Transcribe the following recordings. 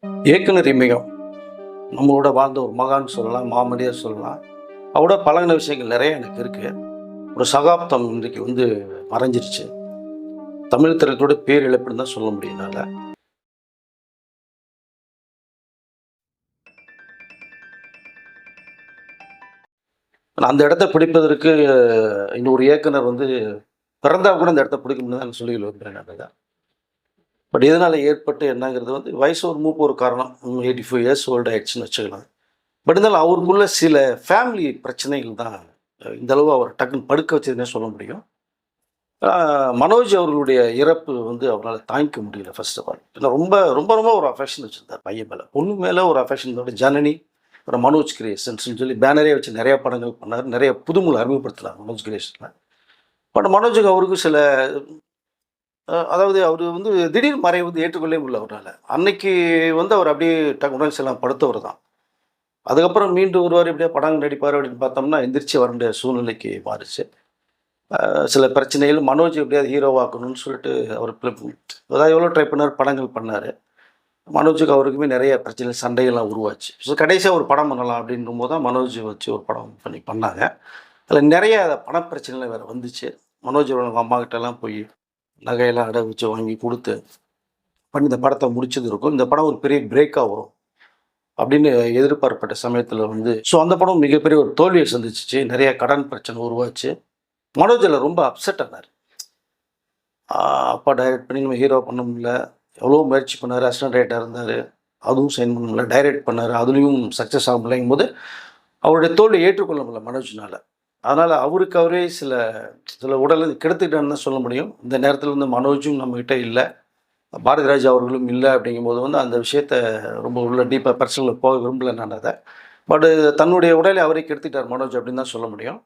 இயக்குனர் இமயம் நம்மளோட வாழ்ந்த ஒரு மகான்னு சொல்லலாம், மாமனிதர் சொல்லலாம். அவரோட பழகுன விஷயங்கள் நிறைய எனக்கு இருக்கு. ஒரு சகாப்தம் இன்றைக்கு மறைஞ்சிருச்சு. தமிழ் திரையுலகத்தோட பேரிழப்புன்னு தான் சொல்ல முடியும் என்னால. ஆனா அந்த இடத்த பிடிப்பதற்கு இன்னொரு இயக்குனர் பிறந்தா கூட அந்த இடத்த பிடிக்க முடியாதுன்னு நான் சொல்லி விரும்புறேன் நானு. பட் எதனால ஏற்பட்டு என்னங்கிறது வயசு ஒரு மூப்பு ஒரு காரணம். 85 இயர்ஸ் ஓல்ட் ஆயிடுச்சுன்னு வச்சுக்கலாம். பட் இருந்தாலும் அவருக்குள்ள சில ஃபேமிலி பிரச்சனைகள் தான் இந்த அளவு அவர டக்குன்னு படுக்க வச்சதுன்னே சொல்ல முடியும். ஆ மனோஜ் அவர்களுடைய இறப்பு அவரால தாங்கிக்க முடியல ஃபர்ஸ்ட் ஆஃப் ஆல். ஏன்னா ரொம்ப ரொம்ப ரொம்ப ஒரு அஃபெக்ஷன் வச்சிருந்தார் பையன் மேல. பொண்ணு மேல ஒரு அஃபெக்ஷன் ஜனனி, அப்புறம் மனோஜ் கிரியேஷன்ஸ்ன்னு சொல்லி பேனரே வச்சு நெறைய படங்கள் பண்ணாரு. நெறைய புதுமுக அறிமுகப்படுத்தினார் மனோஜ் கிரியேஷன்ல. பட் மனோஜுக்கு அவருக்கும் சில அதாவது அவரு திடீர் மறைவு ஏற்றுக்கொள்ளவே முடியல அவரால. அன்னைக்கு அவர் அப்படியே உடல் செல்லாம படுத்தவர் தான். அதுக்கப்புறம் மீண்டு வருவாரு, எப்படியோ படங்கள் நடிப்பாரு அப்படின்னு பார்த்தோம்னா, எந்திரிச்சு வர வேண்டிய சூழ்நிலைக்கு மாறுச்சு. சில பிரச்சனைகள் மனோஜ் எப்படியாவது ஹீரோவாக்கணும்னு சொல்லிட்டு அவர் அதாவது எவ்வளோ ட்ரை பண்ணார், படங்கள் பண்ணாரு. மனோஜுக்கு அவருக்குமே நிறைய பிரச்சனை, சண்டைகள்லாம் உருவாச்சு. ஸோ கடைசியா ஒரு படம் பண்ணலாம் அப்படின்னும்போது தான் மனோஜ் வச்சு ஒரு படம் பண்ணாங்க. அதில நிறைய பணப்பிரச்சனைலாம் வேற வந்துச்சு. மனோஜ் அவங்க அம்மாகிட்டலாம் போய் நகையெல்லாம் அடகு வச்சு வாங்கி குடுத்து, பண்ணி இந்த படத்த முடிச்சது இருக்கும். இந்த படம் ஒரு பெரிய பிரேக்கா வரும் அப்படின்னு எதிர்பார்க்கப்பட்ட சமயத்தில ஸோ அந்த படம் மிகப்பெரிய ஒரு தோல்விய சந்திச்சுச்சு. நிறைய கடன் பிரச்சனை உருவாச்சு. மனோஜ் அதில ரொம்ப அப்செட் ஆனாரு. அப்பா டைரக்ட் பண்ணி நம்ம ஹீரோ பண்ண முடியல. எவ்வளோ முயற்சி பண்ணாரு. அசிஸ்டன்ட் டைரக்டரா இருந்தாரு. அதுவும் சைன் பண்ண முடியல. டைரக்ட் பண்ணாரு. அதுலயும் சக்சஸ் ஆக முடியலைங்கும்போது, அவருடைய தோல்விய ஏற்றுக்கொள்ள முடியல மனோஜ்னால. அதனால அவருக்கு அவரே சில சில உடல கெடுத்துக்கிட்டாருன்னு தான் சொல்ல முடியும். இந்த நேரத்தில மனோஜும் நம்மகிட்ட இல்ல. பாரதிராஜா அவர்களும் இல்ல அப்படிங்கும்போது அந்த விஷயத்த ரொம்ப உள்ள டீப்பா பர்சனலா போக விரும்பல நான் அத. பட் தன்னுடைய உடலை அவரே கெடுத்துக்கிட்டார் மனோஜ் அப்படின்னு தான் சொல்ல முடியும்.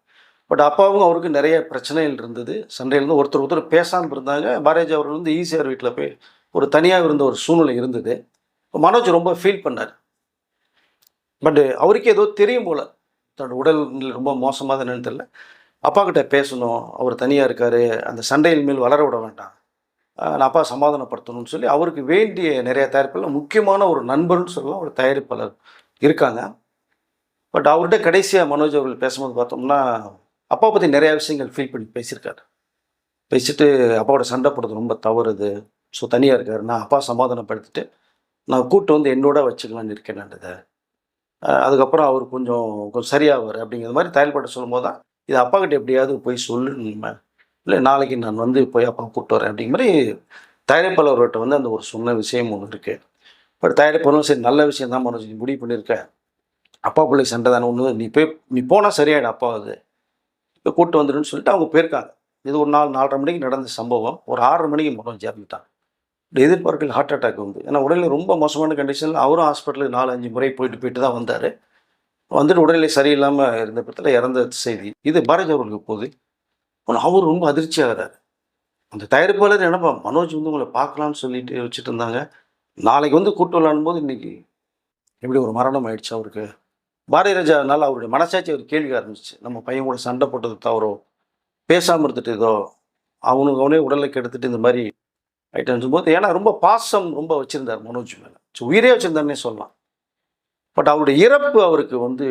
பட் அப்பாவும் அவருக்கும் நிறைய பிரச்சனைகள் இருந்தது. சண்டைகள் ஒருத்தர் ஒருத்தர் பேசாம இருந்தாங்க. பாரதிராஜா அவர்கள் ஈசிஆர் வீட்ல போய் ஒரு தனியா இருந்த ஒரு சூழ்நிலை இருந்தது. மனோஜ் ரொம்ப ஃபீல் பண்ணாரு. பட் அவருக்கே ஏதோ தெரியும் போல. தன்னோட உடல்நிலை ரொம்ப மோசமா தான் என்னன்னு தெரியல. அப்பாகிட்ட பேசணும். அவர் தனியா இருக்காரு. அந்த சண்டையின் மேல் வளர விட வேண்டாம். நான் அப்பாவ சமாதானப்படுத்தணும்னு சொல்லி அவருக்கு வேண்டிய நிறைய தயாரிப்புல முக்கியமான ஒரு நண்பர்ன்னு சொல்லலாம் ஒரு தயாரிப்பாளர் இருக்காங்க. பட் அவர்ட்ட கடைசியா மனோஜ் அவர்கள் பேசும்போது பார்த்தோம்னா, அப்பாவ பத்தி நிறைய விஷயங்கள் ஃபீல் பண்ணி பேசியிருக்காரு. பேசிட்டு அப்பாவோட சண்டை போடுறது ரொம்ப தவறு அது. ஸோ தனியா இருக்காரு. நான் அப்பா சமாதானப்படுத்திட்டு, நான் கூட்டு என்னோட வச்சுக்கலான்னு இருக்கேன் நான் இத. அதுக்கப்புறம் அவர் கொஞ்சம் கொஞ்சம் சரியாவாரு அப்படிங்கிற மாரி தயாரிப்பாளர் சொல்லும்போது தான், "இத அப்பாகிட்ட எப்படியாவது போய் சொல்லு நீ. இல்ல நாளைக்கு நான் போய் அப்பாவ கூட்டு வரேன்." அப்படிங்கிற மாரி தயாரிப்பாளர்கிட்ட அந்த ஒரு சொன்ன விஷயம் ஒண்ணு இருக்கு. பட் தயாரிப்பாளரும் சரி நல்ல விஷயம் தான் மனோஜ் நீ முடிவு பண்ணியிருக்க. அப்பா பிள்ளை சண்டை தானே ஒண்ணு. நீ போனா சரியாயிடும் அப்பாவது. இப்ப கூட்டு வந்துருன்னு சொல்லிட்டு அவங்க போயிருக்காங்க. இது ஒரு 4:30 மணிக்கு நடந்த சம்பவம். ஒரு 6:30 மணிக்கு மனோஜ் இறந்துட்டாங்க. எதிர்பார்க்கல ஹார்ட் அட்டாக் ஏன்னா உடல்நிலை ரொம்ப மோசமான கண்டிஷன்ல அவரும் ஹாஸ்பிட்டலுக்கு 4, 5 முறை போயிட்டு போயிட்டு தான் வந்தாரு. வந்துட்டு உடல்நிலை சரியில்லாம இருந்த பட்சத்துல இறந்த செய்தி. இது பாரதி அவர்களுக்கு போகுது. ஆனா அவரு ரொம்ப அதிர்ச்சி ஆகுறாரு. அந்த தயாரிப்பாளர் என்னப்பா மனோஜ் உங்கள பார்க்கலாம்னு சொல்லிட்டு வச்சுட்டு இருந்தாங்க. நாளைக்கு கூட்டு வரலான்னும்போது இன்னைக்கு எப்படி ஒரு மரணம் ஆயிடுச்சு அவருக்கு. பாரதிராஜானால அவருடைய மனசாட்சி அவர் கேள்விக்க ஆரம்பிச்சுச்சு. நம்ம பையன் கூட சண்டை போட்டது தவறோ, பேசாம இருந்துட்டு ஏதோ அவனுக்கு அவனே உடலை கெடுத்துட்டு இந்த மாரி ஆயிட்டான்னும்போது ஏன்னா ரொம்ப பாசம் ரொம்ப வச்சிருந்தார் மனோஜ் மேல. உயிரே வச்சிருந்தாருன்னே சொல்லலாம். பட் அவருடைய இறப்பு அவருக்கு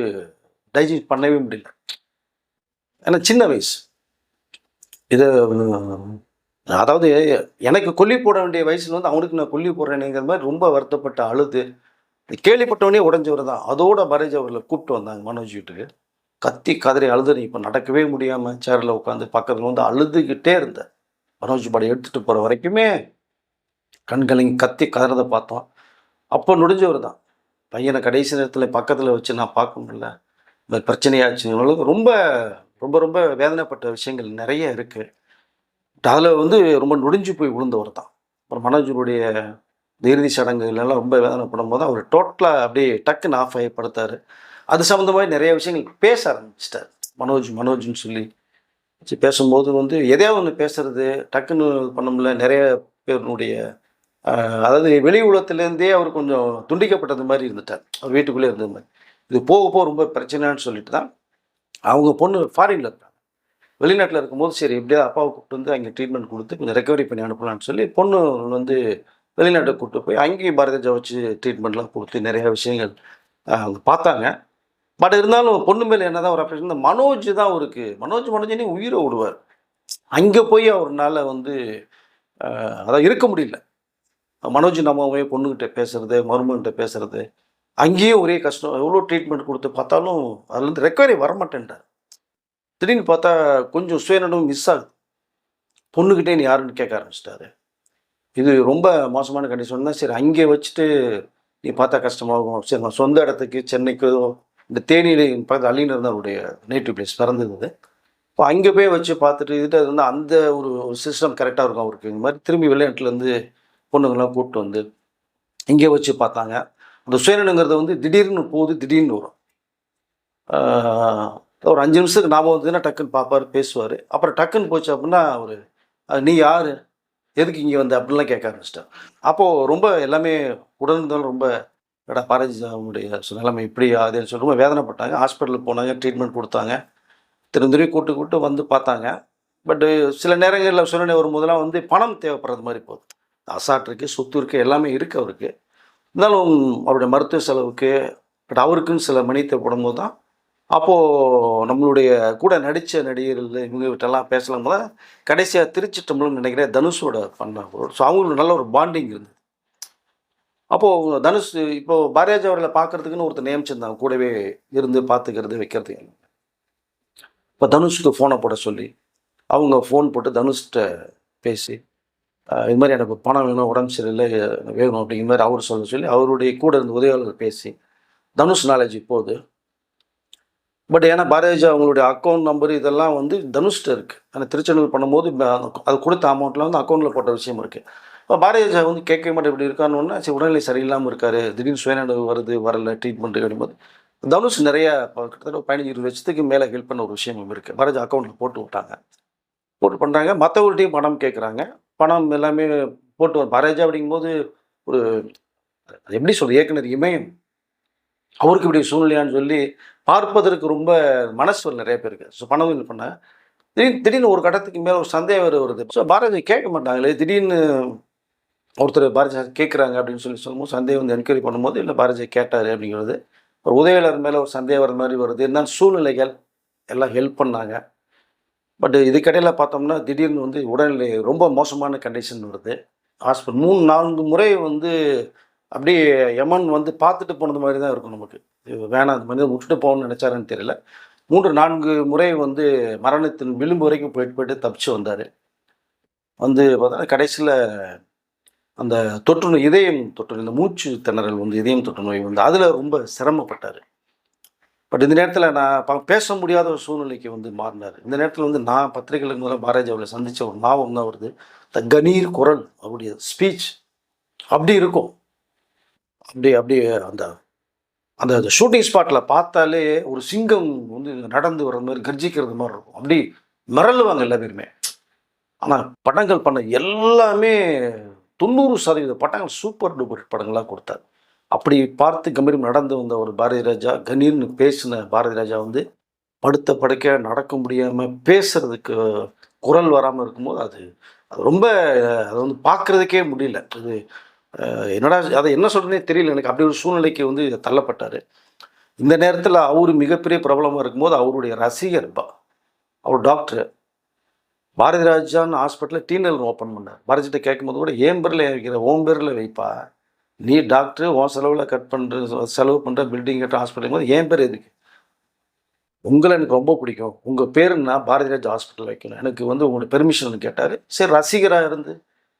டைஜஸ்ட் பண்ணவே முடியல. ஏன்னா சின்ன வயசு. இது அதாவது எனக்கு கொல்லி போட வேண்டிய வயசுல அவனுக்கு நான் கொல்லி போடுறேனேங்கிற மாரி ரொம்ப வருத்தப்பட்டு அழுது, கேள்விப்பட்டவனே உடைஞ்சவர் தான். அதோட பாரதி அவர்கள கூப்பிட்டு வந்தாங்க மனோஜ் வீட்டுக்கு. கத்தி கதறி அழுது இப்ப நடக்கவே முடியாம சேர்ல உட்காந்து பக்கத்துல அழுதுகிட்டே இருந்தார். மனோஜ் பாடி எடுத்துட்டு போற வரைக்குமே கண் கலங்கி கத்தி கதறத பார்த்தோம். அப்போ நொடிஞ்சவர் தான். பையன கடைசி நேரத்தில பக்கத்தில வச்சு நான் பார்க்க முடியல. இந்த பிரச்சனையாச்சுங்கிற அளவுக்கு ரொம்ப ரொம்ப ரொம்ப வேதனைப்பட்ட விஷயங்கள் நெறைய இருக்கு. அதில ரொம்ப நொடிஞ்சு போய் விழுந்தவர் தான். அப்புறம் மனோஜுடைய இந்த இறுதி சடங்குகள்லாம் ரொம்ப வேதனைப்படும்போது, அவர் டோட்டலா அப்படியே டக்குன்னு ஆஃப் ஆகி படுத்தாரு. அது சம்மந்தமாய் நெறைய விஷயங்கள் பேச ஆரம்பிச்சுட்டாரு. மனோஜ் மனோஜ்ன்னு சொல்லி பேசும்போது எதையாவது ஒண்ணு பேசுறது, டக்குன்னு பண்ண முடியல. நெறைய பேருனுடைய அதாவது வெளி உலகத்திலேருந்தே அவர் கொஞ்சம் துண்டிக்கப்பட்டது மாரி இருந்துட்டார். அவர் வீட்டுக்குள்ளே இருந்த மாரி. இது போக போக ரொம்ப பிரச்சனைன்னு சொல்லிட்டு தான், அவங்க பொண்ணு ஃபாரின்ல இருக்காங்க. வெளிநாட்ல இருக்கும்போது சரி எப்படியாவது அப்பாவ கூப்பிட்டு அங்கே ட்ரீட்மெண்ட் குடுத்து கொஞ்சம் ரெக்கவரி பண்ணி அனுப்பலான்னு சொல்லி பொண்ணு வந்து வெளிநாட்டுக்கு கூப்பிட்டு போய் அங்கேயும் பாரதி ராஜா வச்சு ட்ரீட்மெண்ட்லாம் கொடுத்து நிறைய விஷயங்கள் அவங்க பார்த்தாங்க. பட் இருந்தாலும் பொண்ணு மேலே என்ன தான் ஒரு அஃபெக்ஷன், இந்த மனோஜ் தான் அவருக்கு மனோஜ்னே உயிரை விடுவார். அங்கே போய் அவர்னால வந்து அதான் இருக்க முடியல. மனோஜ் நம்மவே பொண்ணுகிட்ட பேசுறது, மருமகன்கிட்ட பேசுறது, அங்கேயும் ஒரே கஷ்டம். எவ்வளோ ட்ரீட்மெண்ட் கொடுத்து பார்த்தாலும் அதுலேருந்து ரெக்கவரி வரமாட்டேன்ட்டார். திடீர்னு பார்த்தா கொஞ்சம் சுயநலம் மிஸ் ஆகுது. பொண்ணுகிட்டே நீ யாருன்னு கேட்க ஆரம்பிச்சிட்டாரு. இது ரொம்ப மோசமான கண்டிஷன் தான். சரி அங்கே வச்சுட்டு நீ பார்த்தா கஷ்டமாகும். சரி நான் சொந்த இடத்துக்கு சென்னைக்கு இந்த தேனியில் பக்கத்தில் அள்ளின்னு இருந்தால் அவருடைய நேட்டிவ் பிளேஸ் பிறந்தது. இப்போ அங்கே போய் வச்சு பார்த்துட்டு இது வந்து அந்த ஒரு சிஸ்டம் கரெக்டாக இருக்கும் அவருக்கு. இந்த மாதிரி திரும்பி வெளிநாட்டிலேருந்து பொண்ணுங்கள்லாம் கூப்பிட்டு வந்து இங்கே வச்சு பார்த்தாங்க. அந்த சுயநலங்கிறது வந்து திடீர்னு போகுது, திடீர்னு வரும். ஒரு 5 நிமிஷத்துக்கு ஞாபகம் வந்ததுன்னா டக்குன்னு பார்ப்பார், பேசுவார். அப்புறம் டக்குன்னு போச்சு அப்படின்னா அவர் நீ யார், எதுக்கு இங்கே வந்த அப்படின்லாம் கேட்க ஆரம்பிச்சிட்டார். அப்போது ரொம்ப எல்லாமே உடனிருந்தாலும் ரொம்ப பாரதிஜாவுடைய நிலைமை இப்படி அதுன்னு சொல்லி ரொம்ப வேதனைப்பட்டாங்க. ஹாஸ்பிட்டலுக்கு போனாங்க, ட்ரீட்மெண்ட் கொடுத்தாங்க. திரும்பி கூட்டு வந்து பார்த்தாங்க. பட்டு சில நேரங்களில் சூழ்நிலை வரும்போதெல்லாம் வந்து பணம் தேவைப்படுறது மாதிரி போகுது. அசாட் இருக்குது, சொத்து இருக்குது, எல்லாமே இருக்குது அவருக்கு. இருந்தாலும் அவருடைய மருத்துவ செலவுக்கு பட் அவருக்குன்னு சில மணி தேவைப்படும் போது தான் அப்போது நம்மளுடைய கூட நடித்த நடிகர்கள் இவங்ககிட்டலாம் பேசலாம் போது கடைசியாக திருச்சிட்டம்பலம்னு நினைக்கிறேன் தனுஷோட பண்ண. ஸோ அவங்களுக்கு நல்ல ஒரு பாண்டிங் இருந்தது. அப்போது தனுஷ் இப்போது பாரதிராஜா அவர்களை பார்க்குறதுக்குன்னு ஒருத்தர் நியமிச்சிருந்தாங்க கூடவே இருந்து பார்த்துக்கிறது வைக்கிறது. இப்போ தனுஷுக்கு ஃபோனை போட சொல்லி அவங்க ஃபோன் போட்டு தனுஷ்கிட்ட பேசி இது மாதிரி எனக்கு பணம் வேணும், உடம்பு சரியில்லை வேணும் அப்படிங்கிற மாதிரி அவர் சொல்ல சொல்லி அவருடைய கூட இருந்த உதவியாளர்கள் பேசி தனுஷ் நாலேஜ் போகுது. பட் ஏன்னா பாரதிராஜா அவங்களுடைய அக்கௌண்ட் நம்பர் இதெல்லாம் வந்து தனுஷ்கிட்ட இருக்குது. ஆனால் திருச்செந்தூர் பண்ணும்போது அது கொடுத்த அமௌண்ட்டில் வந்து அக்கௌண்ட்டில் போட்ட விஷயம் இருக்குது. இப்போ பாரதிராஜா வந்து கேட்க மாட்டேன் இப்படி இருக்கான்னு சரி உடல்நிலை சரியில்லாமல் இருக்காரு, திடீர்னு சுயநலம் வருது வரல ட்ரீட்மெண்ட்டு கிடைக்கும்போது தனுஷ் நிறைய கிட்டத்தட்ட 15-20 லட்சத்துக்கு மேலே ஹெல்ப் பண்ண ஒரு விஷயம் இருக்குது. பாரதிராஜா அக்கௌண்ட்டில் போட்டு விட்டாங்க, போட்டு பண்ணுறாங்க. மற்றவங்கள்ட்டையும் பணம் கேட்குறாங்க. பணம் எல்லாமே போட்டு பாரதிராஜா அப்படிங்கும்போது ஒரு எப்படி சொல்கிறது இயக்குனர் இமயம் அவருக்கு இப்படி சூழ்நிலையான்னு சொல்லி பார்ப்பதற்கு ரொம்ப மனசு நிறைய பேருக்கு. ஸோ பணம் இது பண்ண திடீர்னு ஒரு கட்டத்துக்கு மேலே ஒரு சந்தேகம் வருது. ஸோ பாரதிராஜா கேட்க மாட்டாங்களே, திடீர்னு ஒருத்தர் பாரதிராஜா கேட்குறாங்க அப்படின்னு சொல்லும்போது சந்தேகம் வந்து என்கொயரி பண்ணும்போது இல்லை பாரதிராஜா கேட்டார் அப்படிங்கிறது ஒரு உதவியாளர் மேலே ஒரு சந்தேகம் வர மாதிரி வருது. இருந்தாலும் சூழ்நிலைகள் எல்லாம் ஹெல்ப் பண்ணாங்க. பட் இதுக்கடையில் பார்த்தோம்னா திடீர்னு வந்து உடல்நிலை ரொம்ப மோசமான கண்டிஷன் வருது. ஹாஸ்பிட்டல் 3-4 முறை வந்து அப்படியே யமன் வந்து பார்த்துட்டு போனது மாதிரி தான் இருக்கும் நமக்கு. வேணாம் அந்த மனிதன் விட்டுட்டு போகணும்னு நினச்சாருன்னு தெரியல. 3-4 முறை வந்து மரணத்தின் விளிம்பு வரைக்கும் போயிட்டு தப்பிச்சு வந்தார். வந்து பார்த்தோன்னா கடைசியில் அந்த தொற்றுநோய் இதயம் தொற்றுநோய் இந்த மூச்சு திணறல் வந்து இதயம் தொற்றுநோய் வந்து அதில் ரொம்ப சிரமப்பட்டார். பட் இந்த நேரத்தில் நான் பேச முடியாத ஒரு சூழ்நிலைக்கு வந்து மாறினார். இந்த நேரத்தில் வந்து நான் பத்திரிகைகளுக்கு முதல்ல பாரதிராஜாவில் சந்தித்த ஒரு ஞாபகம் தான் வருது. த கணீர் குரல் அவருடைய ஸ்பீச் அப்படி இருக்கும். அப்படி அந்த அந்த ஷூட்டிங் ஸ்பாட்டில் பார்த்தாலே ஒரு சிங்கம் வந்து நடந்து வர்ற மாதிரி கர்ஜிக்கிறது மாதிரி இருக்கும். அப்படி மிரளுவாங்க எல்லா பேருமே. ஆனால் படங்கள் பண்ண எல்லாமே 90% படங்கள் சூப்பர் டூப்பர் படங்களாக கொடுத்தார். அப்படி பார்த்து கம்பீரம் நடந்து வந்த ஒரு பாரதிராஜா கணீர்னு பேசின பாரதிராஜா வந்து படுத்த படுக்க நடக்க முடியாமல் பேசுறதுக்கு குரல் வராமல் இருக்கும்போது அது ரொம்ப அதை வந்து பார்க்குறதுக்கே முடியல. அது என்னடா அதை என்ன சொல்கிறேனே தெரியல எனக்கு. அப்படி ஒரு சூழ்நிலைக்கு வந்து தள்ளப்பட்டார். இந்த நேரத்தில் அவர் மிகப்பெரிய பிரபலமாக இருக்கும்போது அவருடைய ரசிகர் அவர் டாக்டர் பாரதிராஜான்னு ஹாஸ்பிட்டலில் டீனல் ஓப்பன் பண்ணார். பாரதிட்ட கேட்கும்போது கூட என் பேரில் வைக்கிற ஓம் பேரில் வைப்பா, நீ டாக்டர் உன் செலவில் செலவு பண்ணுற பில்டிங் கட்டுற ஹாஸ்பிட்டல் போது என் பேர் எதுக்கு, உங்களை எனக்கு ரொம்ப பிடிக்கும், உங்கள் பேருன்னா பாரதிராஜா ஹாஸ்பிட்டல் வைக்கணும், எனக்கு வந்து உங்களோட பெர்மிஷன் கேட்டார். சரி ரசிகராக இருந்து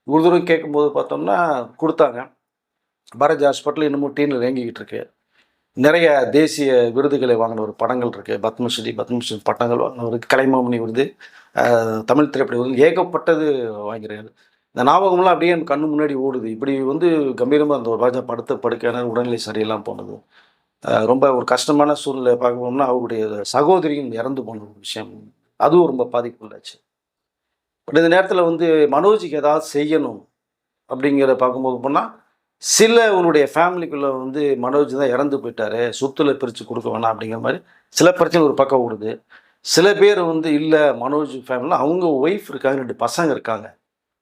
ஒரு தூரம் கேட்கும்போது பார்த்தோம்னா கொடுத்தாங்க. பாரதிராஜா ஹாஸ்பிட்டல் இன்னமும் டீனில் இயங்கிக்கிட்டு இருக்கு. நிறைய தேசிய விருதுகளை வாங்கின ஒரு படங்கள் இருக்குது. பத்மஸ்ரீ பட்டங்கள் வாங்கினவருக்கு, கலைமாமணி விருது, தமிழ் திரைப்பட விருது ஏகப்பட்டது வாங்கிறாரு. இந்த ஞாபகம்லாம் அப்படியே என் கண்ணு முன்னாடி ஓடுது. இப்படி வந்து கம்பீரமாக அந்த ஒரு ராஜா படுக்கையான உடல்நிலை சரியெல்லாம் போனது. ரொம்ப ஒரு கஷ்டமான சூழ்நிலை பார்க்கணும்னா அவருடைய சகோதரியும் இறந்து போன ஒரு விஷயம், அதுவும் ரொம்ப பாதிப்புள்ளாச்சு. பட் இந்த நேரத்தில் வந்து மனோஜுக்கு ஏதாவது செய்யணும் அப்படிங்கிறத பார்க்கும்போது போனால் சில உன்னுடைய ஃபேமிலிக்குள்ளே வந்து மனோஜ் தான் இறந்து போயிட்டாரு, சொத்துல பிரித்து கொடுக்க வேணாம் அப்படிங்கிற மாதிரி சில பிரச்சனை ஒரு பக்கம் ஓடுது. சில பேர் வந்து இல்லை மனோஜ் ஃபேமிலியில் அவங்க ஒய்ஃப் இருக்காங்க, 2 பசங்க இருக்காங்க,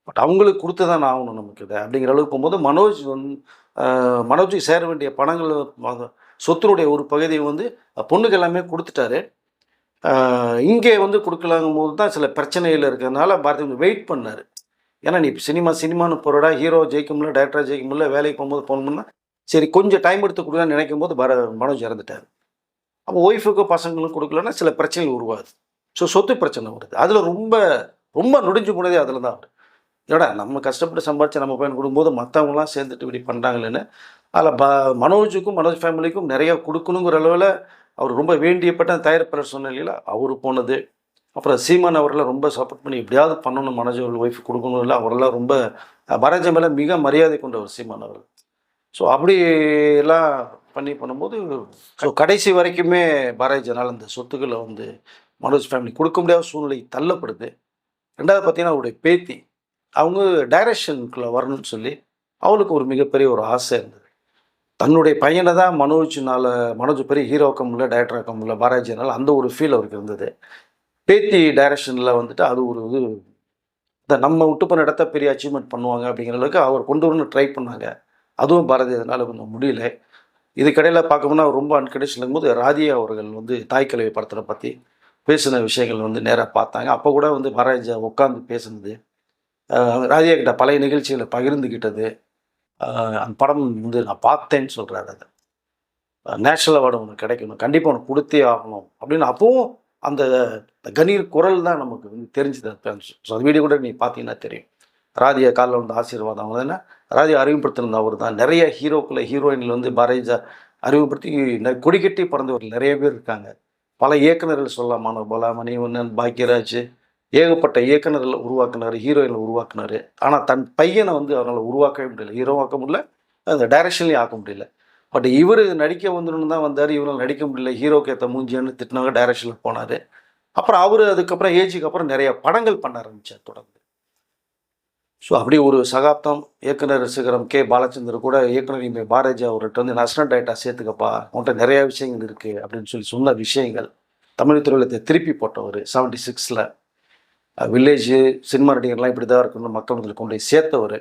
பட் அவங்களுக்கு கொடுத்து தான் ஆகணும் நமக்கு இதை அப்படிங்கிற அளவுக்கு போகும்போது மனோஜுக்கு சேர வேண்டிய பணங்கள் சொத்தினுடைய ஒரு பகுதியை வந்து பொண்ணுக்கு எல்லாமே கொடுத்துட்டாரு. இங்கே வந்து கொடுக்கலாங்கும் போது தான் சில பிரச்சனைகள் இருக்கிறதுனால பாரதி வந்து வெயிட் பண்ணார். ஏன்னா நீ சினிமான்னு போகிறடா, ஹீரோ ஜெயிக்க முடியல, டேரக்டராக ஜெயிக்க முடியல, வேலைக்கு போகணும்னா சரி கொஞ்சம் டைம் எடுத்து கொடுக்கலான்னு நினைக்கும் போது மனோஜ் இறந்துட்டார். அப்போ ஒய்ஃபுக்கும் பசங்களுக்கும் கொடுக்கலன்னா சில பிரச்சனைகள் உருவாகுது. ஸோ சொத்து பிரச்சனை வருது. அதில் ரொம்ப ரொம்ப நொடிஞ்சு போனதே அதில் தான் அவர். ஏடா நம்ம கஷ்டப்பட்டு சம்பாதிச்சு நம்ம பையன் கொடுக்கும்போது மற்றவங்களாம் சேர்ந்துட்டு இப்படி பண்ணுறாங்களேன்னு அதில் மனோஜுக்கும் மனோஜ் ஃபேமிலிக்கும் நிறைய கொடுக்கணுங்கிற அளவில் அவர் ரொம்ப வேண்டியப்பட்ட தயாரிப்பாளர் சொன்னீங்களா அவர் போனது. அப்புறம் சீமான் அவரெல்லாம் ரொம்ப சப்போர்ட் பண்ணி எப்படியாவது பண்ணணும், மனோஜ் ஒய்ஃப் கொடுக்கணும் இல்லை, அவரெல்லாம் ரொம்ப பாரதிய மேலே மிக மரியாதை கொண்டவர் சீமான் அவர். ஸோ அப்படி எல்லாம் பண்ணும்போது ஸோ கடைசி வரைக்குமே பாரதிஜனால் அந்த சொத்துக்களை வந்து மனோஜ் ஃபேமிலி கொடுக்க முடியாத சூழ்நிலை தள்ளப்படுது. ரெண்டாவது பார்த்தீங்கன்னா அவருடைய பேத்தி அவங்க டைரக்ஷனுக்குள்ளே வரணும்னு சொல்லி அவளுக்கு ஒரு மிகப்பெரிய ஒரு ஆசை இருந்தது. தன்னுடைய பையனை தான் மனோஜ் பெரிய ஹீரோக்க முடியல, டைரக்டர் ஆக்க முடியல, பாரதிஜனால் அந்த ஒரு ஃபீல் அவருக்கு இருந்தது. பேத்தி டைரக்ஷனில் வந்துட்டு அது ஒரு இது நம்ம விட்டு போன இடத்த பெரிய அச்சீவ்மெண்ட் பண்ணுவாங்க அப்படிங்கிற அளவுக்கு அவர் கொண்டு வரணும்னு ட்ரை பண்ணாங்க. அதுவும் பாரதியனால் கொஞ்சம் முடியல. இதுக்கடையில் பார்க்கணும்னா ரொம்ப அன்கண்டிஷன் போது ராதியா அவர்கள் வந்து தாய் கிழவி படத்தை பற்றி பேசின விஷயங்கள் வந்து நேராக பார்த்தாங்க. அப்போ கூட வந்து பாரதிஜா உட்காந்து பேசுனது, ராதியா கிட்ட பழைய நிகழ்ச்சிகளை பகிர்ந்துக்கிட்டது, அந்த படம் வந்து நான் பார்த்தேன்னு சொல்கிறாரு. அதை நேஷ்னல் அவார்டு உனக்கு கிடைக்கணும், கண்டிப்பாக உனக்கு கொடுத்தே ஆகணும் அப்படின்னு அப்போவும் அந்த கணீர் குரல் தான் நமக்கு வந்து தெரிஞ்சுது. ஸோ அந்த வீடியோ கூட நீ பார்த்தீங்கன்னா தெரியும். ராதியா காலில் வந்து ஆசீர்வாதம் அவங்க என்ன ராதியா அறிமுகப்படுத்திருந்த அவர் தான். நிறைய ஹீரோயினில் வந்து பாரதிஜா அறிமுகப்படுத்தி கொடிக்கட்டி பிறந்தவர்கள் நிறைய பேர் இருக்காங்க. பல இயக்குநர்கள் சொல்லலாம், மனோபாலா, மணிவண்ணன், பாக்யராஜ், ஏகப்பட்ட இயக்குநர்கள் உருவாக்குனார், ஹீரோயினில் உருவாக்குனார். ஆனால் தன் பையனை வந்து அவரால் உருவாக்கவே முடியல, ஹீரோவாக்க முடியல, அந்த டைரக்ஷன்லேயும் ஆக்க முடியல. பட் இவர் நடிக்க வந்துடணும் தான் வந்தார், இவரால் நடிக்க முடியல, ஹீரோக்கு ஏற்ற மூஞ்சின்னு திட்டினாங்க, டைரக்ஷனில் போனார். அப்புறம் அவர் அதுக்கப்புறம் ஏஜுக்கு அப்புறம் நிறைய படங்கள் பண்ண ஆரம்பித்தார் தொடர்ந்து. ஸோ அப்படி ஒரு சகாப்தம் இயக்குனர் சிகரம் கே பாலச்சந்தர் கூட இயக்குனர் இமே பாரதிஜா அவர்கிட்ட வந்து நேஷனல் டைரக்டராக சேர்த்துக்கப்பா, உன்கிட்ட நிறையா விஷயங்கள் இருக்குது அப்படின்னு சொன்ன விஷயங்கள் தமிழ் துறையில் திருப்பி போட்டவர். 76ல் வில்லேஜு சினிமா நடிகர்லாம் இப்படி தான் இருக்கணும்னு மக்கள் முதல் கொண்டு போய் சேர்த்தவர்.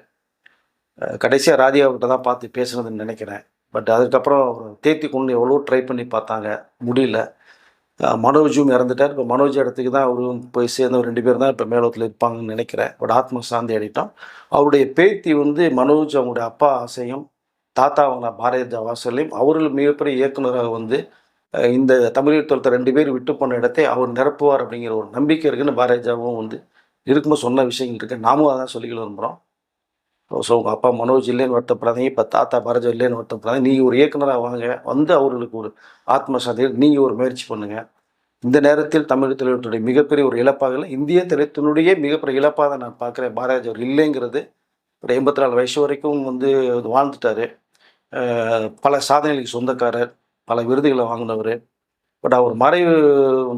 கடைசியாக ராதியாவுக்கிட்ட தான் பார்த்து பேசுனதுன்னு நினைக்கிறேன். பட் அதுக்கப்புறம் தேத்தி கொண்டு எவ்வளோ ட்ரை பண்ணி பார்த்தாங்க, முடியல. மனோஜும் இறந்துட்டார். இப்போ மனோஜ் இடத்துக்கு தான் அவரும் போய் சேர்ந்த 2 பேர் தான் இப்போ மேலோத்தில் இருப்பாங்கன்னு நினைக்கிறேன். பட் ஆத்ம சாந்தி அடையிட்டோம். அவருடைய பேத்தி வந்து மனோஜ் அவங்களுடைய அப்பா ஆசையும் தாத்தா அவங்க பாரதிஜா வாசலையும் அவர்கள் மிகப்பெரிய இயக்குநராக வந்து இந்த தமிழ் தொழில் 2 பேர் விட்டு போன இடத்தை அவர் நிரப்புவார் அப்படிங்கிற ஒரு நம்பிக்கை இருக்குன்னு பாரதிஜாவும் வந்து இருக்கும்போது சொன்ன விஷயங்கள் இருக்குது. நாமும் அதான் சொல்லிக்கிட்டு விரும்புகிறோம். ஸோ உங்கள் அப்பா மனோஜ் இல்லைன்னு வருத்தப்படாதீங்க, இப்போ தாத்தா பாரதிஜா இல்லைன்னு வருத்தப்படாதீங்க, நீங்கள் ஒரு இயக்குனராக வாங்க, வந்து அவர்களுக்கு ஒரு ஆத்ம சாந்தியில் நீங்கள் ஒரு முயற்சி பண்ணுங்கள். இந்த நேரத்தில் தமிழ் திரையுடைய மிகப்பெரிய ஒரு இழப்பாக இல்லை, இந்திய திரைத்தினுடைய மிகப்பெரிய இழப்பாக தான் நான் பார்க்குறேன். பாரதிஜா அவர் இல்லைங்கிறது. ஒரு 84 வயசு வரைக்கும் வந்து வாழ்ந்துட்டார். பல சாதனைகளுக்கு சொந்தக்காரர், பல விருதுகளை வாங்கினவர். பட் அவர்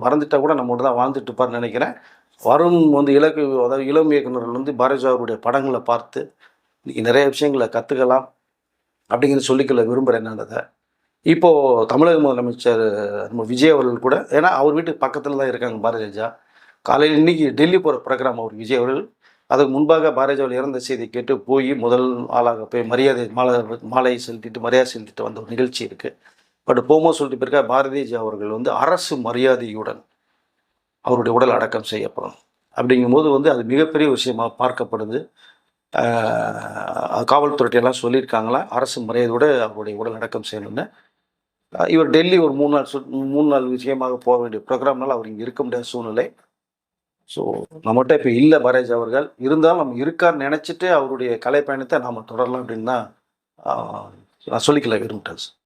மறந்துட்டால் கூட நம்மளோட தான் வாழ்ந்துட்டு இருப்பார்னு நினைக்கிறேன். வரும் வந்து அதாவது இளம் இயக்குநர்கள் வந்து பாரதிஜா அவருடைய படங்களை பார்த்து இன்றைக்கி நிறைய விஷயங்களை கற்றுக்கலாம் அப்படிங்கிறது சொல்லிக்கொள்ள விரும்புகிறேன். நான் அதை இப்போது தமிழக முதலமைச்சர் நம்ம விஜய் அவர்கள் கூட, ஏன்னா அவர் வீட்டுக்கு பக்கத்தில் தான் இருக்காங்க பாரதிஜா. காலையில் இன்றைக்கி டெல்லி போகிற ப்ரோக்ராம் அவர் விஜய் அவர்கள். அதுக்கு முன்பாக பாரதிஜாவில் இறந்த செய்தி கேட்டு போய் முதல் ஆளாக போய் மாலை செலுத்திட்டு மரியாதை செலுத்திட்டு வந்த ஒரு நிகழ்ச்சி இருக்குது. பட் போகும்போது சொல்லிட்டு போயிருக்கா, பாரதிஜா அவர்கள் வந்து அரசு மரியாதையுடன் அவருடைய உடல் அடக்கம் செய்யப்படும் அப்படிங்கும்போது வந்து அது மிகப்பெரிய விஷயமாக பார்க்கப்படுது. காவல்துறையெல்லாம் சொல்லியிருக்காங்களா அரசு மரியாதையோடு அவருடைய உடல் அடக்கம் செய்யணும்னு. இவர் டெல்லி ஒரு 3 நாள் விஷயமாக போக வேண்டிய ப்ரோக்ராம்னால அவர் இங்கே இருக்க முடியாத சூழ்நிலை. ஸோ நம்மகிட்ட இப்போ இல்லை பாரதிஜா அவர்கள். இருந்தாலும் நம்ம இருக்கான்னு நினச்சிட்டு அவருடைய கலை பயணத்தை நாம் தொடரலாம் அப்படின்னு தான் நான் சொல்லிக்கல விரும்புகிறேன்.